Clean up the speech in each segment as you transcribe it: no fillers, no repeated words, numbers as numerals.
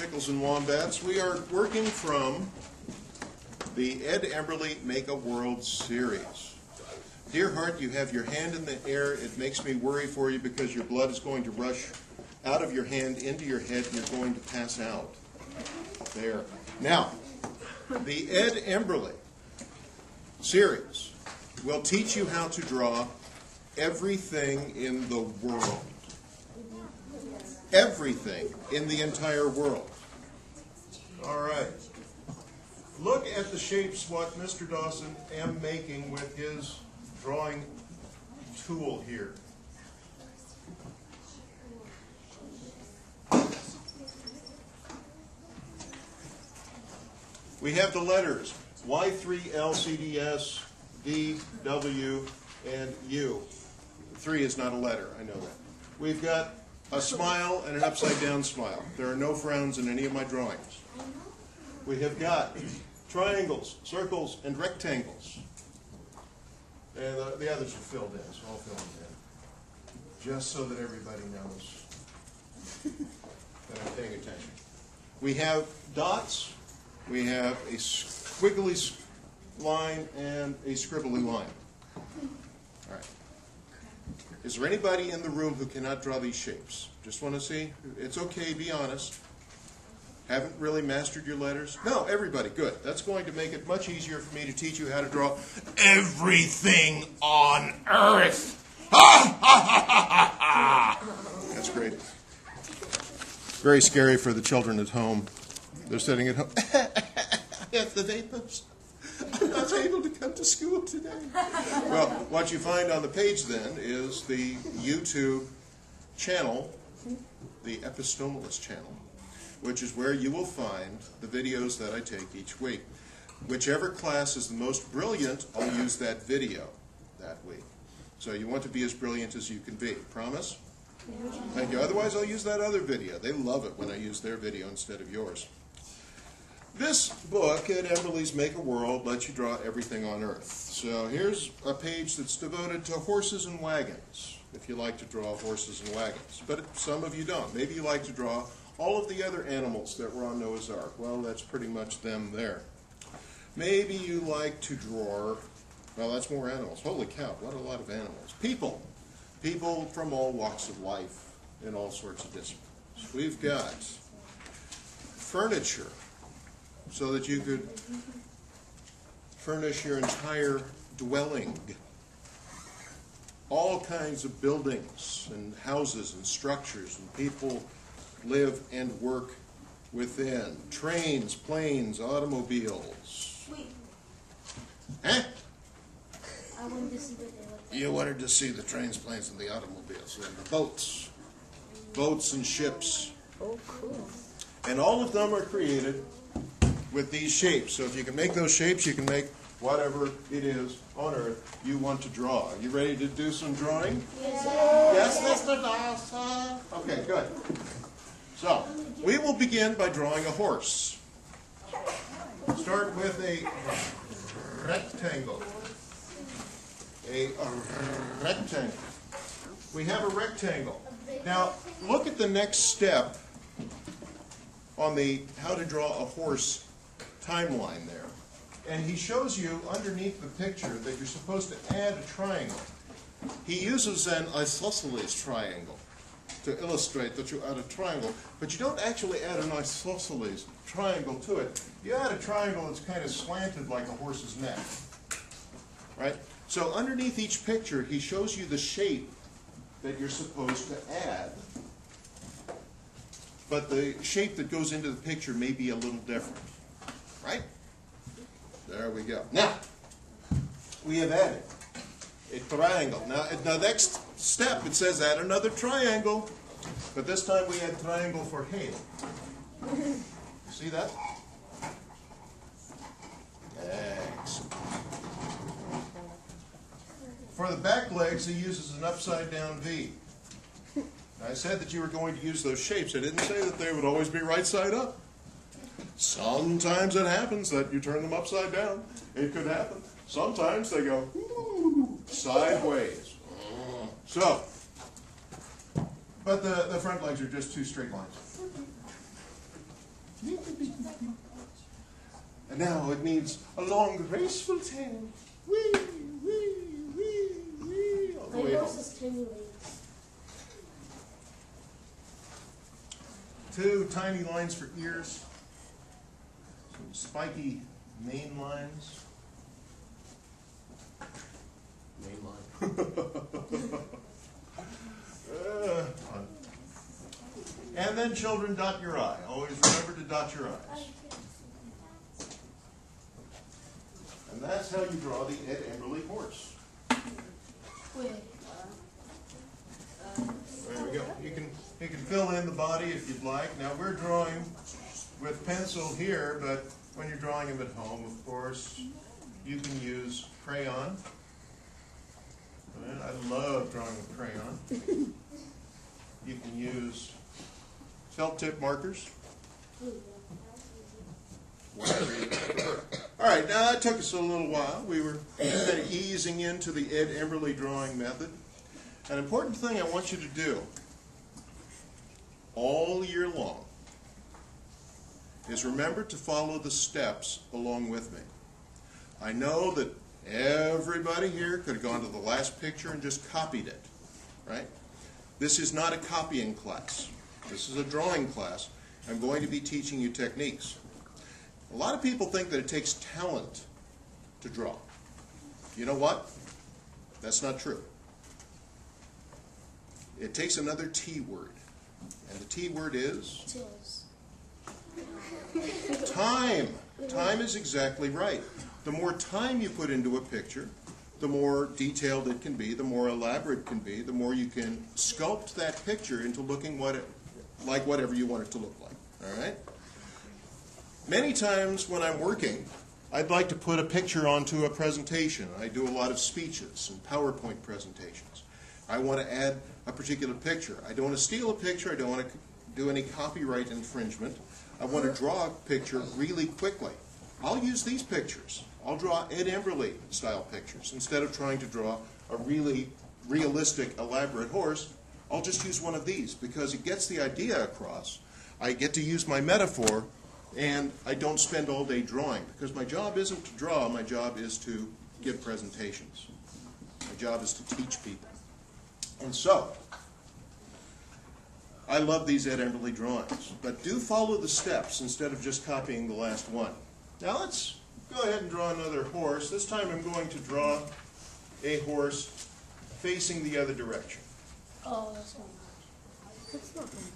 Pickles and Wombats. We are working from the Ed Emberley Make a World series. Dear heart, you have your hand in the air. It makes me worry for you because your blood is going to rush out of your hand into your head and you're going to pass out. There. Now, the Ed Emberley series will teach you how to draw everything in the world. Everything in the entire world. All right. Look at the shapes what Mr. Dawson am making with his drawing tool here. We have the letters Y3, L, C, D, S, D, W, and U. 3 is not a letter, I know that. We've got a smile and an upside-down smile. There are no frowns in any of my drawings. We have got triangles, circles, and rectangles. And the others are filled in, so I'll fill them in. Just so that everybody knows that I'm paying attention. We have dots. We have a squiggly line and a scribbly line. All right. Is there anybody in the room who cannot draw these shapes? Just want to see? It's okay, be honest. Haven't really mastered your letters? No, everybody, good. That's going to make it much easier for me to teach you how to draw everything on Earth. That's great. Very scary for the children at home. They're sitting at home. I have the vapors. I'm not able to come to school today. Well, what you find on the page then is the YouTube channel, the Epistomalist channel, which is where you will find the videos that I take each week. Whichever class is the most brilliant, I'll use that video that week. So you want to be as brilliant as you can be. Promise? Thank you. Otherwise, I'll use that other video. They love it when I use their video instead of yours. This book, Ed Emberley's Make a World, lets you draw everything on Earth. So here's a page that's devoted to horses and wagons, if you like to draw horses and wagons. But some of you don't. Maybe you like to draw all of the other animals that were on Noah's Ark. Well, that's pretty much them there. Maybe you like to draw, well, that's more animals. Holy cow, what a lot of animals. People. People from all walks of life in all sorts of disciplines. We've got furniture, so that you could furnish your entire dwelling. All kinds of buildings and houses and structures, and people live and work within. Trains, planes, automobiles. Wait. Huh? I wanted to see what they look like. You wanted to see the trains, planes, and the automobiles, and the boats. Boats and ships. Oh, cool. And all of them are created with these shapes. So if you can make those shapes, you can make whatever it is on Earth you want to draw. Are you ready to do some drawing? Yes, Mr. Dawson. Okay, good. So, we will begin by drawing a horse. Start with a rectangle. A rectangle. We have a rectangle. Now, look at the next step on the how to draw a horse timeline there. And he shows you underneath the picture that you're supposed to add a triangle. He uses an isosceles triangle to illustrate that you add a triangle, but you don't actually add an isosceles triangle to it. You add a triangle that's kind of slanted like a horse's neck. Right? So underneath each picture, he shows you the shape that you're supposed to add. But the shape that goes into the picture may be a little different. Right? There we go. Now, we have added a triangle. Now, the next step, it says add another triangle. But this time we add triangle for hail. See that? Excellent. For the back legs, he uses an upside-down V. I said that you were going to use those shapes. I didn't say that they would always be right side up. Sometimes it happens that you turn them upside down. It could happen. Sometimes they go sideways. So, but the front legs are just two straight lines. Now it needs a long, graceful tail. Wee, wee, wee, wee. All the My way horse home. has tiny legs. 2 tiny lines for ears. Some spiky mane lines. Main line. Fun. And then children, dot your I. Always remember to dot your I's. And that's how you draw the Ed Emberley horse. Wait. There we go. You can fill in the body if you'd like. Now we're drawing with pencil here, but when you're drawing him at home, of course, you can use crayon. And I love drawing with crayon. You can use felt tip markers. Whatever you prefer. All right, now that took us a little while. We were kind of easing into the Ed Emberley drawing method. An important thing I want you to do all year long is remember to follow the steps along with me. I know that everybody here could have gone to the last picture and just copied it, right? This is not a copying class. This is a drawing class. I'm going to be teaching you techniques. A lot of people think that it takes talent to draw. You know what? That's not true. It takes another T word. And the T word is? Tills. Time. Time is exactly right. The more time you put into a picture, the more detailed it can be, the more elaborate it can be, the more you can sculpt that picture into looking like whatever you want it to look like. All right? Many times when I'm working, I'd like to put a picture onto a presentation. I do a lot of speeches and PowerPoint presentations. I want to add a particular picture. I don't want to steal a picture. I don't want to do any copyright infringement. I want to draw a picture really quickly. I'll use these pictures. I'll draw Ed Emberley style pictures. Instead of trying to draw a really realistic, elaborate horse, I'll just use one of these because it gets the idea across. I get to use my metaphor, and I don't spend all day drawing because my job isn't to draw. My job is to give presentations. My job is to teach people. And so, I love these Ed Emberley drawings, but do follow the steps instead of just copying the last one. Now let's go ahead and draw another horse. This time I'm going to draw a horse facing the other direction. Oh, that's not much. That's not going to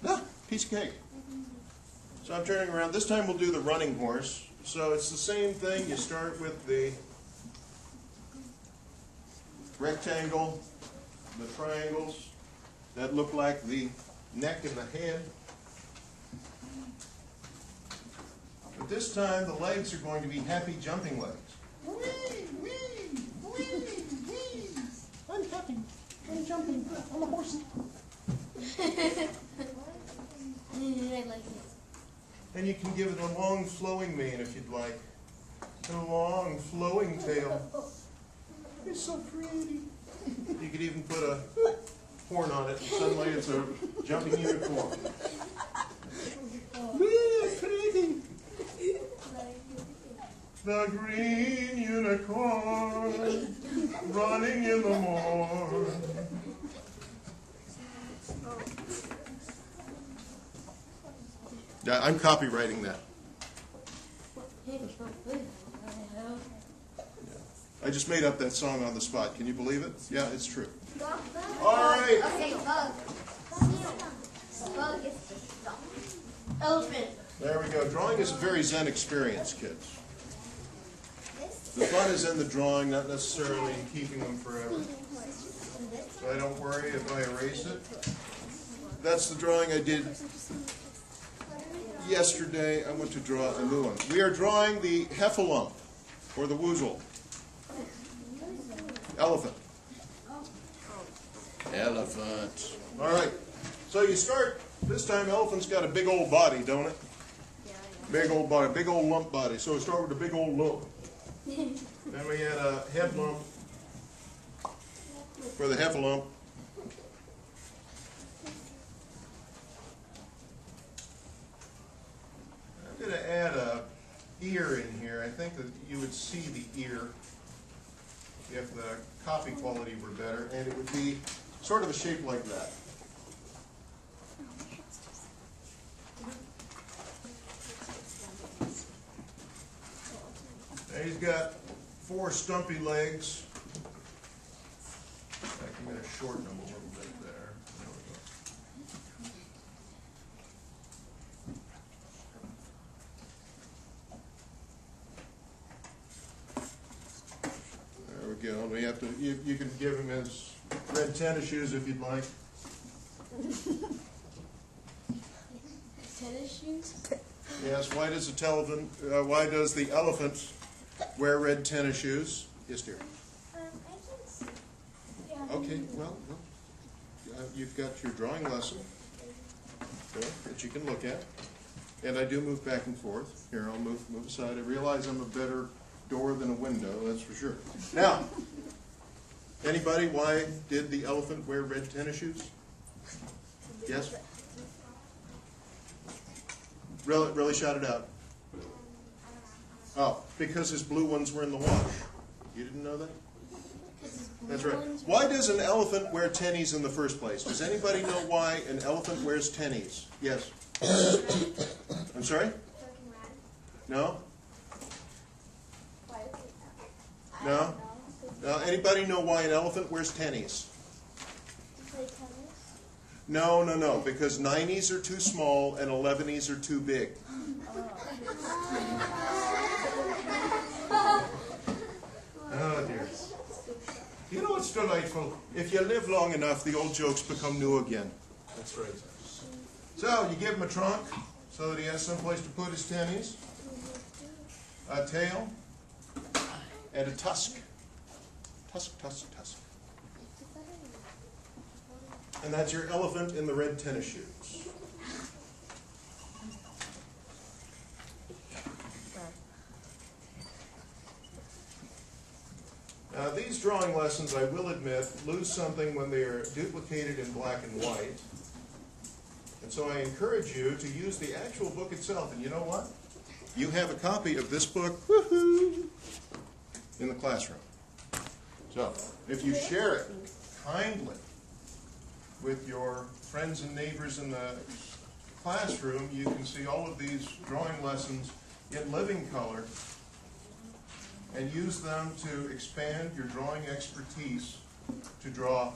be hard. Ah, piece of cake. So I'm turning around. This time we'll do the running horse. So it's the same thing. You start with the rectangle, the triangles that look like the neck and the head. But this time the legs are going to be happy jumping legs. Wee, wee, wee, wee. I'm happy. I'm jumping. I'm a horse. I like it. And you can give it a long flowing mane if you'd like. And a long flowing tail. It's so pretty. You could even put a horn on it and suddenly it's a jumping unicorn. Pretty. The green unicorn running in the morn. Yeah, I'm copywriting that. I just made up that song on the spot. Can you believe it? Yeah, it's true. All right. Okay, bug. Bug is Elephant. There we go. Drawing is a very zen experience, kids. The fun is in the drawing, not necessarily in keeping them forever. So I don't worry if I erase it. That's the drawing I did yesterday. I want to draw a new one. We are drawing the heffalump, or the woozle. Elephant. Elephant. All right. So you start, this time elephant's got a big old body, don't it? Big old body, big old lump body. So we start with a big old lump. Then we add a head lump for the heffalump. I'm going to add a ear in here, I think that you would see the ear if the copy quality were better, and it would be sort of a shape like that. Now he's got 4 stumpy legs. I'm going to shorten them a little bit there. There we go. There we go. We have to. You can give him his red tennis shoes if you'd like. Tennis shoes? Yes. Why does the elephant wear red tennis shoes? Yes, dear. Okay, well, you've got your drawing lesson that you can look at. And I do move back and forth. Here, I'll move aside. I realize I'm a better door than a window, that's for sure. Now, anybody, why did the elephant wear red tennis shoes? Yes? Really shout it out. Oh, because his blue ones were in the wash. You didn't know that? That's right. Why does an elephant wear tennies in the first place? Does anybody know why an elephant wears tennies? Yes. I'm sorry? No? No? No? Anybody know why an elephant wears tennies? No. Because 90s are too small and 11s are too big. Oh, dear. You know what's delightful? If you live long enough, the old jokes become new again. That's right. So, you give him a trunk so that he has some place to put his tennies, a tail, and a tusk. Tusk. And that's your elephant in the red tennis shoes. Now, these drawing lessons, I will admit, lose something when they are duplicated in black and white. And so I encourage you to use the actual book itself. And you know what? You have a copy of this book, woohoo, in the classroom. So, if you share it kindly with your friends and neighbors in the classroom, you can see all of these drawing lessons in living color and use them to expand your drawing expertise to draw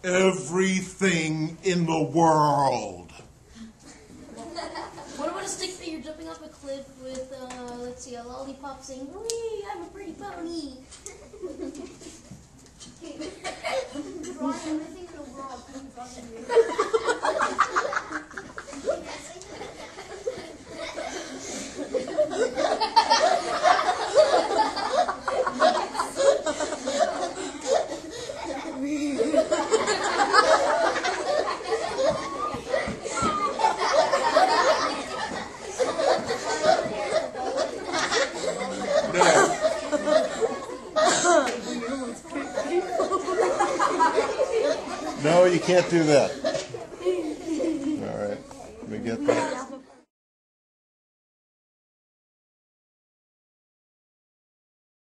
everything in the world. What about a stick figure jumping off a cliff with, let's see, a lollipop saying, "Wee, I'm a pretty pony." Drawing everything in the world comes on you. No, you can't do that. All right, let me get that.